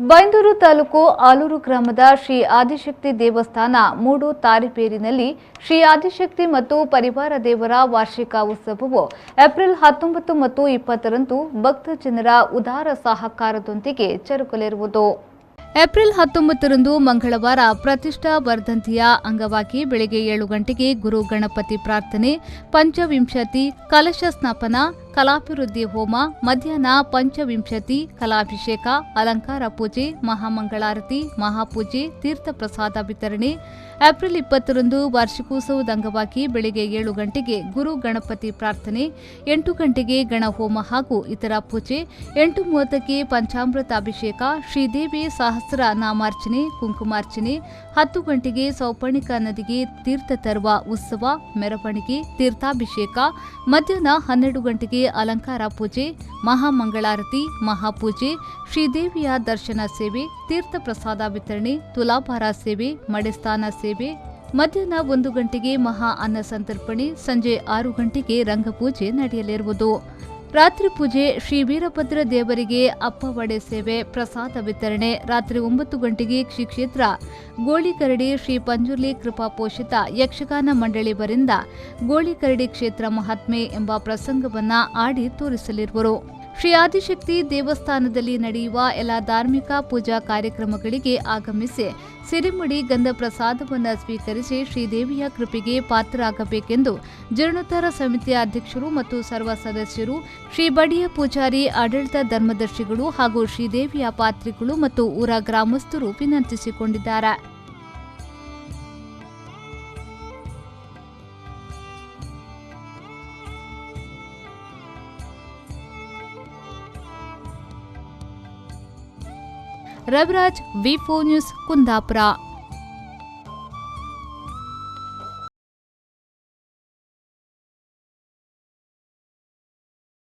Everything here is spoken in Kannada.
ಬೈಂದೂರು ತಾಲೂಕು ಆಲೂರು ಗ್ರಾಮದ ಶ್ರೀ ಆದಿಶಕ್ತಿ ದೇವಸ್ಥಾನ ಮೂಡು ತಾರಿಪೇರಿನಲ್ಲಿ ಶ್ರೀ ಆದಿಶಕ್ತಿ ಮತ್ತು ಪರಿವಾರ ದೇವರ ವಾರ್ಷಿಕ ಉತ್ಸವವು ಏಪ್ರಿಲ್ 19 ಮತ್ತು 20ರಂದು ಭಕ್ತ ಜನರ ಉದಾರ ಸಹಕಾರದೊಂದಿಗೆ ಜರುಗಲಿರುವುದು. ಏಪ್ರಿಲ್ 19ರಂದು ಮಂಗಳವಾರ ಪ್ರತಿಷ್ಠಾ ವರ್ಧಂತಿಯ ಅಂಗವಾಗಿ ಬೆಳಗ್ಗೆ 7 ಗಂಟೆಗೆ ಗುರು ಗಣಪತಿ ಪ್ರಾರ್ಥನೆ, ಪಂಚವಿಂಶತಿ ಕಲಶ ಸ್ಥಾಪನಾ, ಕಲಾಭಿವೃದ್ಧಿ ಹೋಮ, ಮಧ್ಯಾಹ್ನ ಪಂಚವಿಂಶತಿ ಕಲಾಭಿಷೇಕ, ಅಲಂಕಾರ ಪೂಜೆ, ಮಹಾಮಂಗಳಾರತಿ, ಮಹಾಪೂಜೆ, ತೀರ್ಥ ಪ್ರಸಾದ ವಿತರಣೆ. ಏಪ್ರಿಲ್ 20ರಂದು ವಾರ್ಷಿಕೋತ್ಸವದ ಅಂಗವಾಗಿ ಬೆಳಗ್ಗೆ 7 ಗಂಟೆಗೆ ಗುರು ಗಣಪತಿ ಪ್ರಾರ್ಥನೆ, 8 ಗಂಟೆಗೆ ಗಣಹೋಮ ಹಾಗೂ ಇತರ ಪೂಜೆ, 8:30ಕ್ಕೆ ಪಂಚಾಮೃತ ಅಭಿಷೇಕ, ಶ್ರೀದೇವಿ ಸಹಸ್ರ ನಾಮಾರ್ಚನೆ, ಕುಂಕುಮಾರ್ಚನೆ, 10 ಗಂಟೆಗೆ ಸೌಪರ್ಣಿಕ ನದಿಗೆ ತೀರ್ಥ ತರುವ ಉತ್ಸವ ಮೆರವಣಿಗೆ, ತೀರ್ಥಾಭಿಷೇಕ, ಮಧ್ಯಾಹ್ನ 12 ಗಂಟೆಗೆ ಅಲಂಕಾರ ಪೂಜೆ, ಮಹಾಮಂಗಳಾರತಿ, ಮಹಾಪೂಜೆ, ಶ್ರೀದೇವಿಯ ದರ್ಶನ ಸೇವೆ, ತೀರ್ಥ ಪ್ರಸಾದ ವಿತರಣೆ, ತುಲಾಭಾರ ಸೇವೆ, ಮಡೆಸ್ನಾನ ಸೇವೆ, ಮಧ್ಯಾಹ್ನ 1 ಗಂಟೆಗೆ ಮಹಾ ಅನ್ನ ಸಂತರ್ಪಣೆ, ಸಂಜೆ 6 ಗಂಟೆಗೆ ರಂಗಪೂಜೆ ನಡೆಯಲಿರುವುದು. ರಾತ್ರಿ ಪೂಜೆ, ಶ್ರೀ ವೀರಭದ್ರ ದೇವರಿಗೆ ಅಪ್ಪವಡೆ ಸೇವೆ, ಪ್ರಸಾದ ವಿತರಣೆ. ರಾತ್ರಿ 9 ಗಂಟೆಗೆ ಶ್ರೀ ಕ್ಷೇತ್ರ ಗೋಳಿಕರಡಿ ಶ್ರೀ ಪಂಜುರ್ಲಿ ಕೃಪಾಪೋಷಿತ ಯಕ್ಷಗಾನ ಮಂಡಳಿವರಿಂದ ಗೋಳಿಕರಡಿ ಕ್ಷೇತ್ರ ಮಹಾತ್ಮೆ ಎಂಬ ಪ್ರಸಂಗವನ್ನ ಆಡಿ ತೋರಿಸಲಿರುವರು. ಶ್ರೀ ಆದಿಶಕ್ತಿ ದೇವಸ್ಥಾನದಲ್ಲಿ ನಡೆಯುವ ಎಲ್ಲ ಧಾರ್ಮಿಕ ಪೂಜಾ ಕಾರ್ಯಕ್ರಮಗಳಿಗೆ ಆಗಮಿಸಿ ಸಿರಿಮುಡಿ ಗಂಧ ಪ್ರಸಾದವನ್ನು ಸ್ವೀಕರಿಸಿ ಶ್ರೀದೇವಿಯ ಕೃಪೆಗೆ ಪಾತ್ರರಾಗಬೇಕೆಂದು ಜೀರ್ಣೋದ್ಧಾರ ಸಮಿತಿಯ ಅಧ್ಯಕ್ಷರು ಮತ್ತು ಸರ್ವ ಸದಸ್ಯರು, ಶ್ರೀ ಬಡಿಯ ಪೂಜಾರಿ, ಆಡಳಿತ ಧರ್ಮದರ್ಶಿಗಳು ಹಾಗೂ ಶ್ರೀದೇವಿಯ ಪಾತ್ರಿಗಳು ಮತ್ತು ಊರ ಗ್ರಾಮಸ್ಥರು ವಿನಂತಿಸಿಕೊಂಡಿದ್ದಾರೆ. ರವಿರಾಜ್, ವಿ4 ನ್ಯೂಸ್, ಕುಂದಾಪುರ.